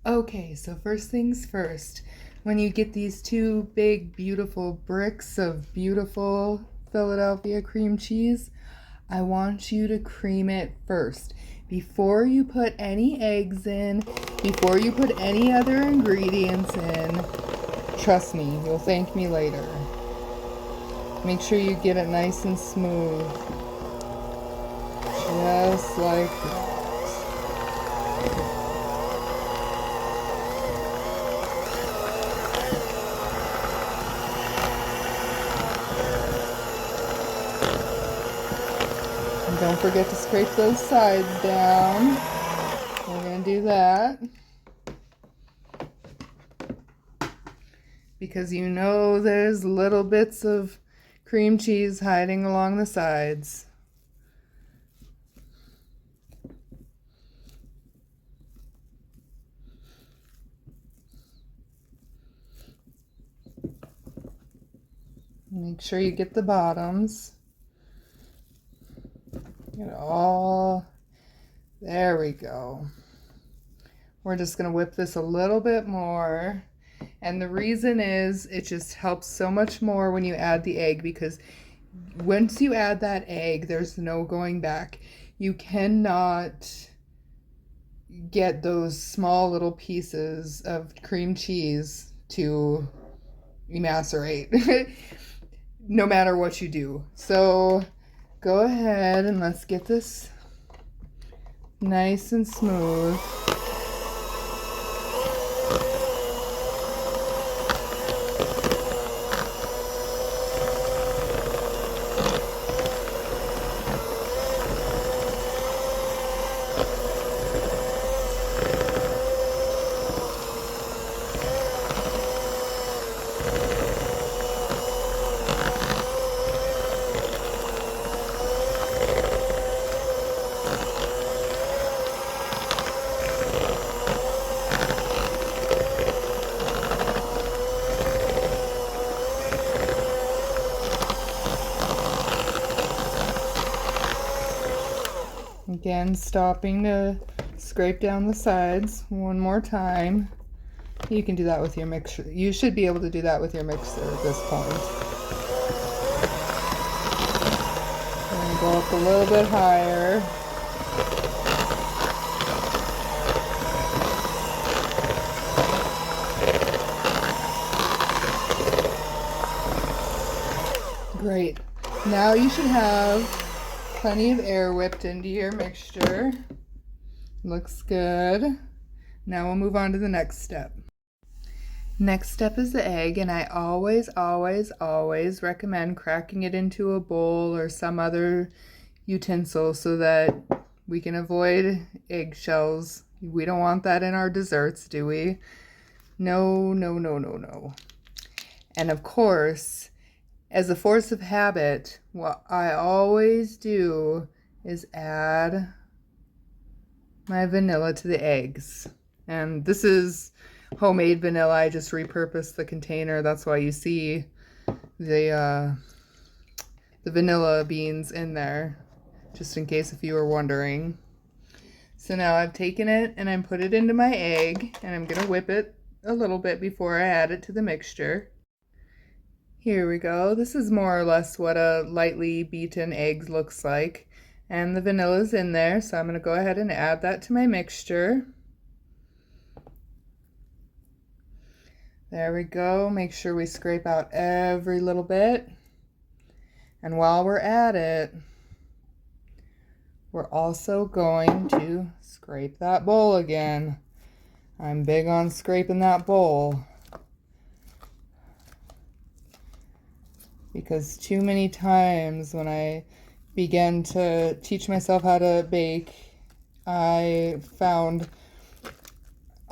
Okay, so first things first, when you get these two big, beautiful bricks of beautiful Philadelphia cream cheese, I want you to cream it first. Before you put any eggs in, before you put any other ingredients in, trust me, you'll thank me later. Make sure you get it nice and smooth. Just like that. And don't forget to scrape those sides down. We're going to do that because you know there's little bits of cream cheese hiding along the sides. Make sure you get the bottoms. Get it all. There we go. We're just going to whip this a little bit more. And the reason is it just helps so much more when you add the egg, because once you add that egg, there's no going back. You cannot get those small little pieces of cream cheese to emacerate no matter what you do. So go ahead and let's get this nice and smooth. Again, stopping to scrape down the sides one more time. You can do that with your mixer. You should be able to do that with your mixer at this point. And go up a little bit higher. Great. Now you should have plenty of air whipped into your mixture. Looks good. Now we'll move on to the next step. Next step is the egg, and I always recommend cracking it into a bowl or some other utensil so that we can avoid eggshells. We don't want that in our desserts, do we? No, no, no, no, no. And of course, as a force of habit, what I always do is add my vanilla to the eggs. And this is homemade vanilla. I just repurposed the container. That's why you see the vanilla beans in there, just in case if you were wondering. So now I've taken it and I'm put it into my egg, and I'm going to whip it a little bit before I add it to the mixture. Here we go. This is more or less what a lightly beaten egg looks like. And the vanilla's in there, so I'm going to go ahead and add that to my mixture. There we go. Make sure we scrape out every little bit. And while we're at it, we're also going to scrape that bowl again. I'm big on scraping that bowl, because too many times when I began to teach myself how to bake, I found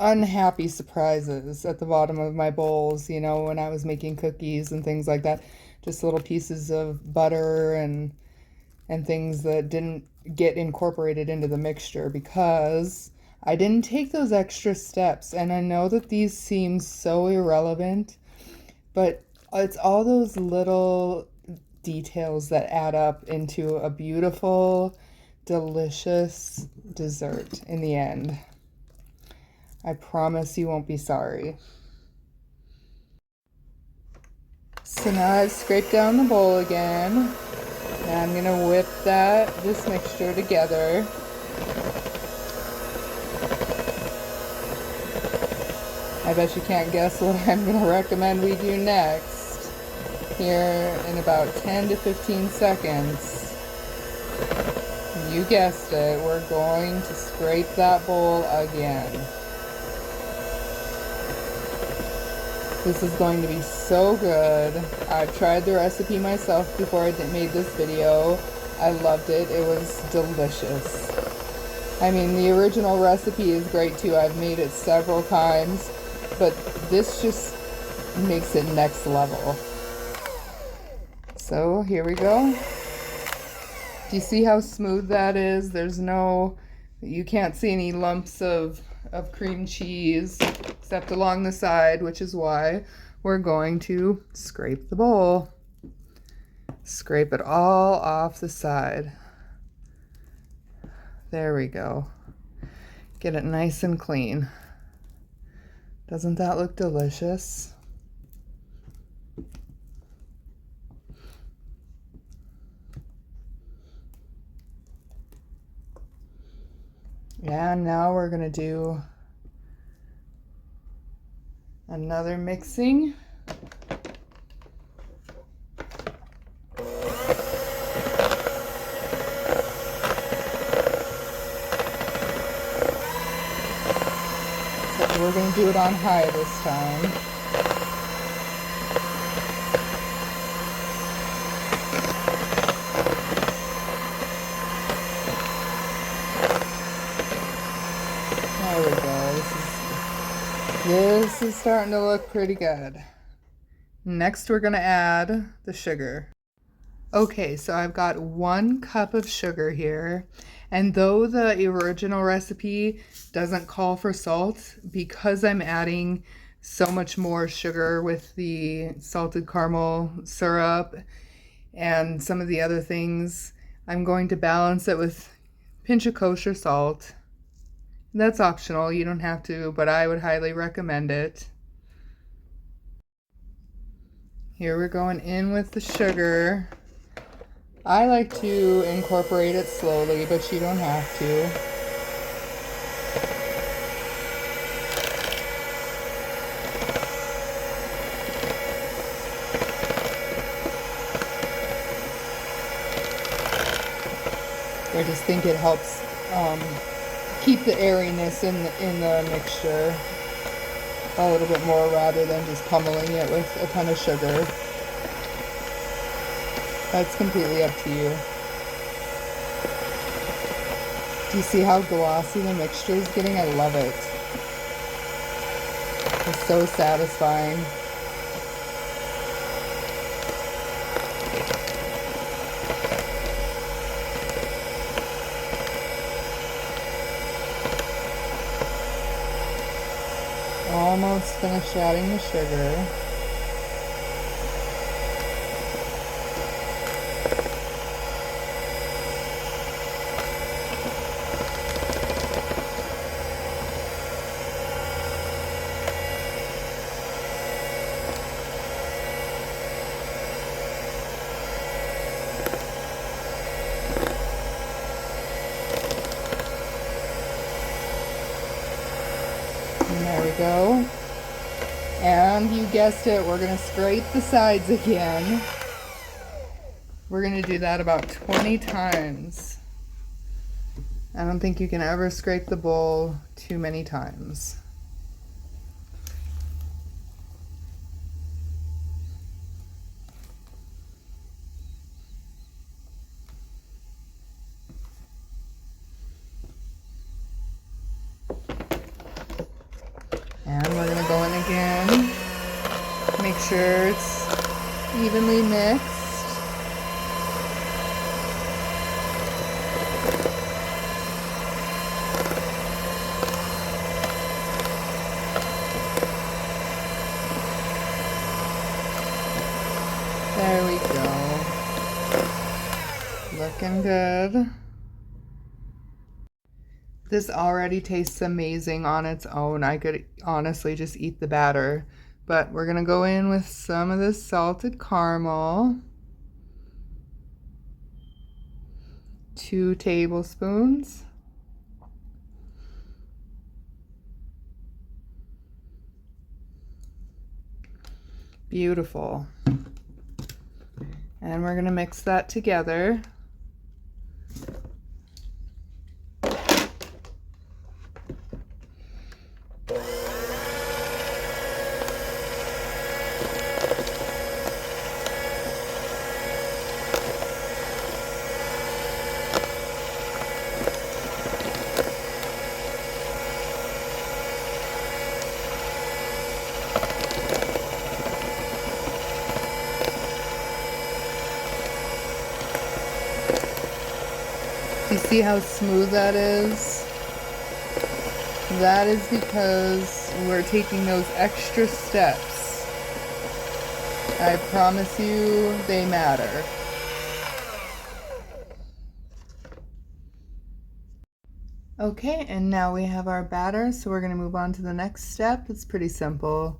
unhappy surprises at the bottom of my bowls, you know, when I was making cookies and things like that. Just little pieces of butter and things that didn't get incorporated into the mixture because I didn't take those extra steps. And I know that these seem so irrelevant, but it's all those little details that add up into a beautiful, delicious dessert in the end. I promise you won't be sorry. So now I've scraped down the bowl again. Now I'm gonna whip this mixture together. I bet you can't guess what I'm gonna recommend we do next. Here in about 10 to 15 seconds. You guessed it, we're going to scrape that bowl again. This is going to be so good. I've tried the recipe myself before I made this video. I loved it. It was delicious. I mean, the original recipe is great too. I've made it several times, but this just makes it next level. So here we go. Do you see how smooth that is? You can't see any lumps of cream cheese except along the side, which is why we're going to scrape the bowl. Scrape it all off the side. There we go. Get it nice and clean. Doesn't that look delicious? Yeah, now we're gonna do another mixing. So we're gonna do it on high this time. There we go. This is starting to look pretty good. Next, we're gonna add the sugar. Okay, so I've got 1 cup of sugar here, and though the original recipe doesn't call for salt, because I'm adding so much more sugar with the salted caramel syrup and some of the other things, I'm going to balance it with a pinch of kosher salt. That's optional, you don't have to, but I would highly recommend it. Here we're going in with the sugar. I like to incorporate it slowly, but you don't have to. I just think it helps keep the airiness in the mixture a little bit more rather than just pummeling it with a ton of sugar. That's completely up to you. Do you see how glossy the mixture is getting? I love it. It's so satisfying. Almost finished adding the sugar. There we go. And you guessed it, we're going to scrape the sides again. We're going to do that about 20 times. I don't think you can ever scrape the bowl too many times. And we're going to go in again. Make sure it's evenly mixed. There we go. Looking good. This already tastes amazing on its own. I could honestly just eat the batter. But we're going to go in with some of this salted caramel. 2 tablespoons. Beautiful. And we're going to mix that together. You see how smooth that is? That is because we're taking those extra steps. I promise you, they matter. Okay, and now we have our batter, so we're going to move on to the next step. It's pretty simple.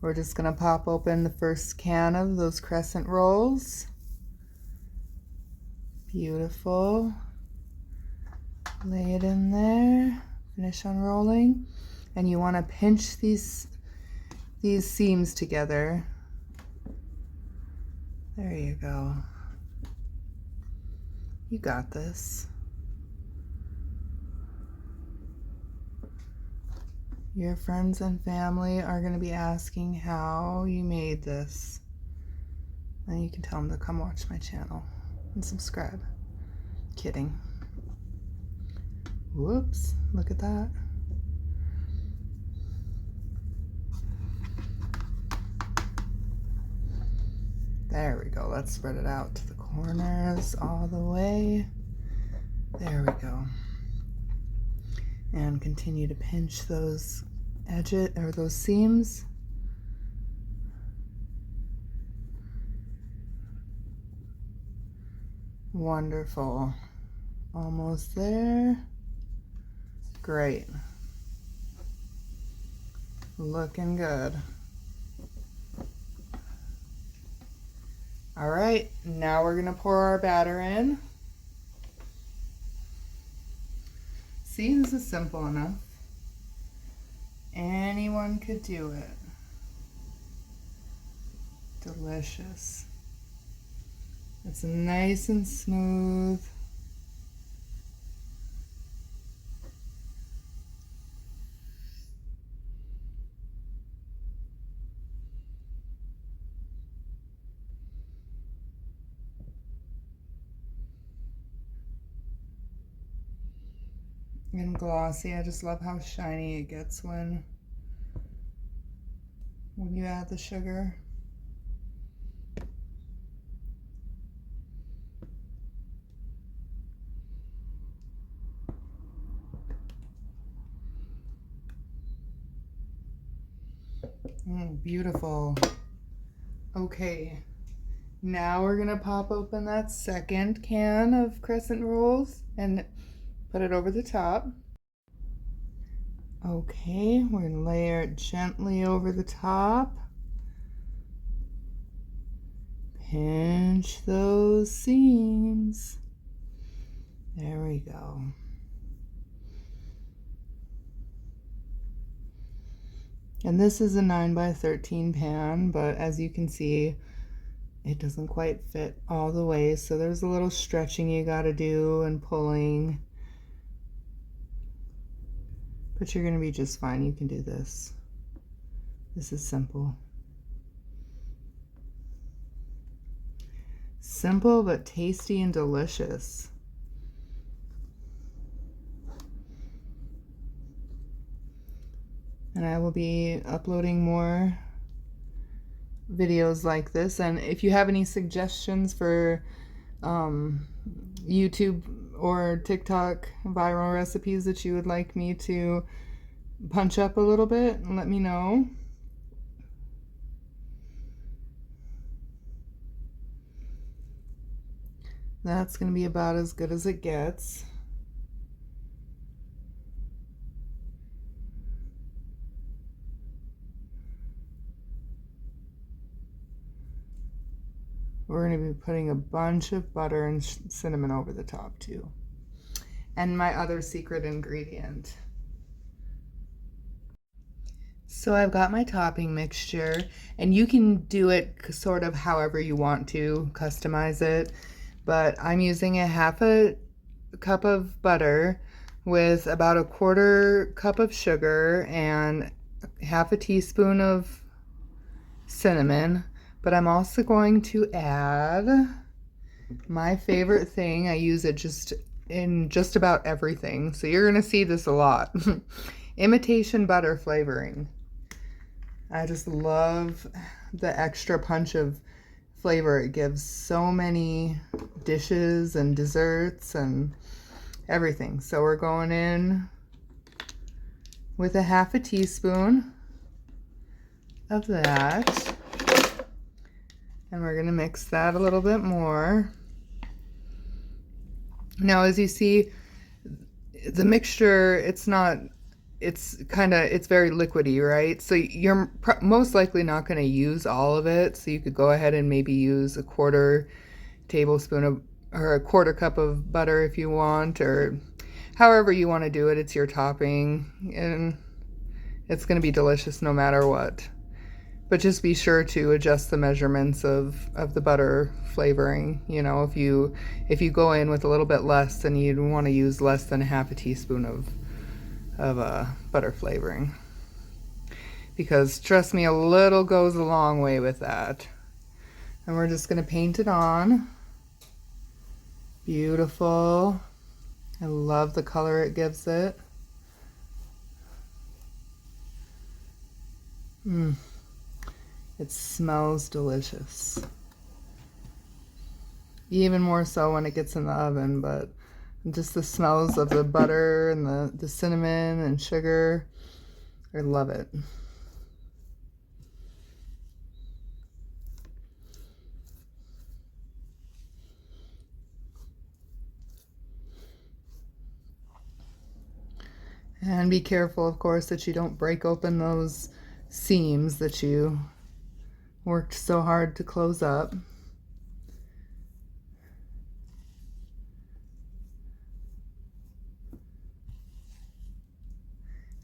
We're just going to pop open the first can of those crescent rolls. Beautiful. Lay it in there, finish unrolling, and you want to pinch these seams together. There you go. You got this. Your friends and family are going to be asking how you made this. And you can tell them to come watch my channel and subscribe. Kidding. Whoops, look at that. There we go. Let's spread it out to the corners all the way. There we go. And continue to pinch those edges or those seams. Wonderful. Almost there. Great. Looking good. All right, now we're gonna pour our batter in. See, this is simple enough. Anyone could do it. Delicious. It's nice and smooth. And glossy. I just love how shiny it gets when you add the sugar. Beautiful. Okay, now we're gonna pop open that second can of crescent rolls and put it over the top. Okay, we're gonna layer it gently over the top. Pinch those seams. There we go. And this is a 9x13 pan, but as you can see, it doesn't quite fit all the way, so there's a little stretching you gotta do and pulling. But you're gonna be just fine. You can do this. This is simple. Simple but tasty and delicious. And I will be uploading more videos like this. And if you have any suggestions for YouTube or TikTok viral recipes that you would like me to punch up a little bit, let me know. That's going to be about as good as it gets. We're going to be putting a bunch of butter and cinnamon over the top too. And my other secret ingredient. So I've got my topping mixture, and you can do it sort of however you want to, customize it. But I'm using a half a cup of butter with about a quarter cup of sugar and half a teaspoon of cinnamon. But I'm also going to add my favorite thing. I use it in just about everything, so you're gonna see this a lot. Imitation butter flavoring. I just love the extra punch of flavor it gives so many dishes and desserts and everything. So we're going in with a half a teaspoon of that, and we're gonna mix that a little bit more. Now, as you see, the mixture, it's very liquidy, right? So you're most likely not going to use all of it. So you could go ahead and maybe use a quarter tablespoon or a quarter cup of butter if you want, or however you want to do it. It's your topping, and it's going to be delicious no matter what. But just be sure to adjust the measurements of the butter flavoring. You know, if you go in with a little bit less, then you'd want to use less than half a teaspoon of butter flavoring. Because trust me, a little goes a long way with that. And we're just going to paint it on. Beautiful. I love the color it gives it. It smells delicious. Even more so when it gets in the oven, but just the smells of the butter and the cinnamon and sugar, I love it. And be careful, of course, that you don't break open those seams that you worked so hard to close up.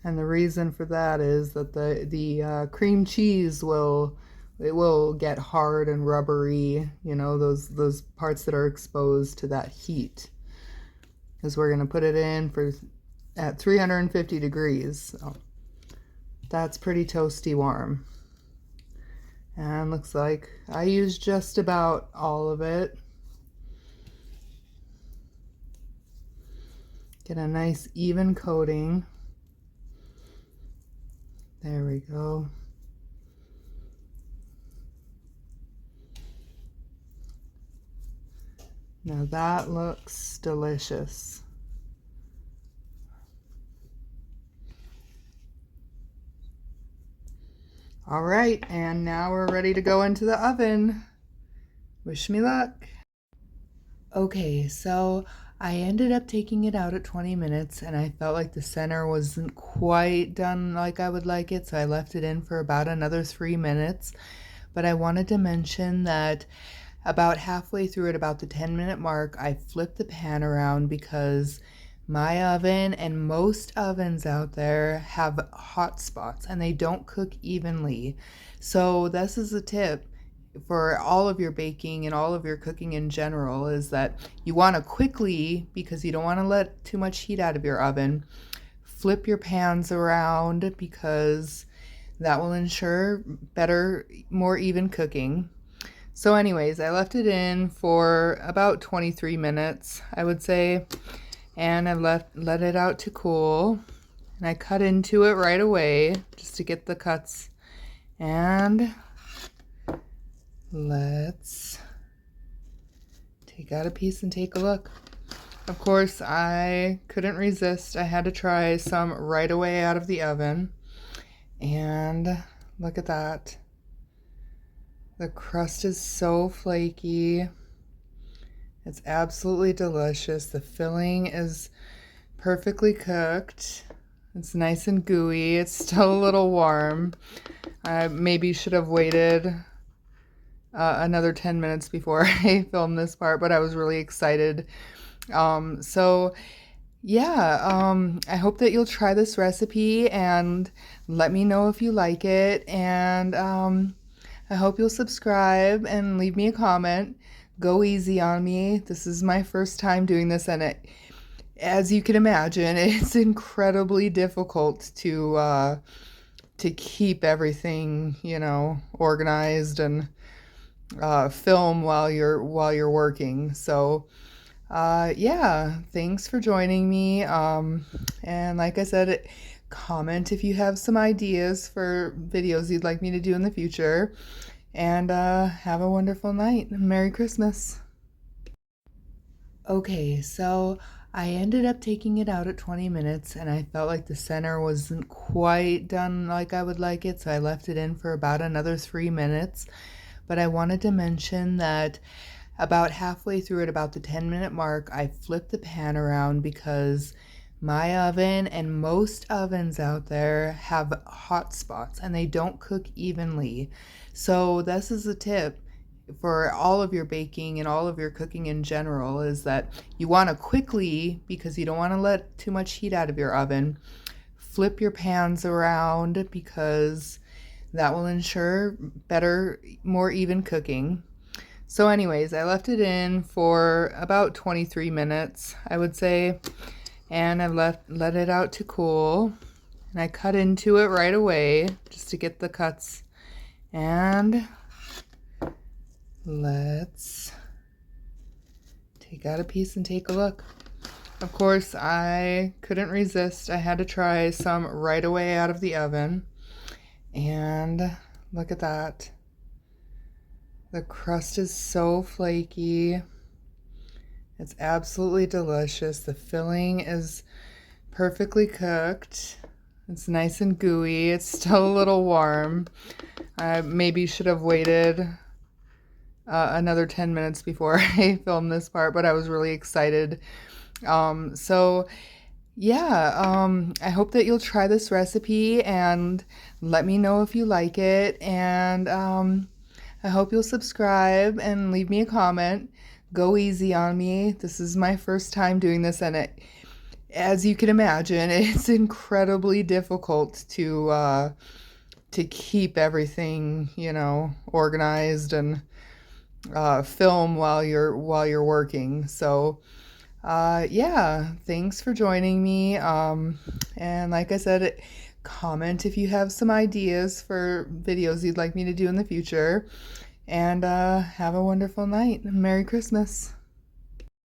And the reason for that is that the cream cheese will get hard and rubbery, you know, those parts that are exposed to that heat. Because we're going to put it in at 350 degrees. So that's pretty toasty warm. And looks like I used just about all of it. Get a nice even coating. There we go. Now that looks delicious. All right, and now we're ready to go into the oven. Wish me luck. Okay, so I ended up taking it out at 20 minutes, and I felt like the center wasn't quite done like I would like it, so I left it in for about another 3 minutes. But I wanted to mention that about halfway through, at about the 10-minute mark, I flipped the pan around because my oven and most ovens out there have hot spots and they don't cook evenly. So this is a tip for all of your baking and all of your cooking in general, is that you want to quickly, because you don't want to let too much heat out of your oven, flip your pans around, because that will ensure better, more even cooking. So anyways, I left it in for about 23 minutes, I would say. And I let it out to cool, and I cut into it right away just to get the cuts. And let's take out a piece and take a look. Of course, I couldn't resist. I had to try some right away out of the oven. And look at that. The crust is so flaky. It's absolutely delicious. The filling is perfectly cooked. It's nice and gooey. It's still a little warm. I maybe should have waited another 10 minutes before I filmed this part, but I was really excited. So yeah, I hope that you'll try this recipe and let me know if you like it. And I hope you'll subscribe and leave me a comment. Go easy on me. This is my first time doing this, and as you can imagine, it's incredibly difficult to keep everything, organized and film while you're working. So yeah, thanks for joining me. And like I said, comment if you have some ideas for videos you'd like me to do in the future. And have a wonderful night. Merry Christmas. Okay, so I ended up taking it out at 20 minutes, and I felt like the center wasn't quite done like I would like it, so I left it in for about another 3 minutes. But I wanted to mention that about halfway through at about the 10-minute mark, I flipped the pan around because my oven and most ovens out there have hot spots and they don't cook evenly. So this is a tip for all of your baking and all of your cooking in general, is that you want to quickly, because you don't want to let too much heat out of your oven, flip your pans around, because that will ensure better, more even cooking. So anyways, I left it in for about 23 minutes, I would say, and I let it out to cool. And I cut into it right away just to get the cuts. And let's take out a piece and take a look. Of course, I couldn't resist. I had to try some right away out of the oven. And look at that. The crust is so flaky. It's absolutely delicious. The filling is perfectly cooked. It's nice and gooey. It's still a little warm. I maybe should have waited another 10 minutes before I filmed this part, but I was really excited. So yeah, I hope that you'll try this recipe and let me know if you like it. And I hope you'll subscribe and leave me a comment. Go easy on me. This is my first time doing this, and as you can imagine, it's incredibly difficult to keep everything, organized and film while you're working. So yeah, thanks for joining me. And like I said, comment if you have some ideas for videos you'd like me to do in the future. And have a wonderful night. Merry Christmas.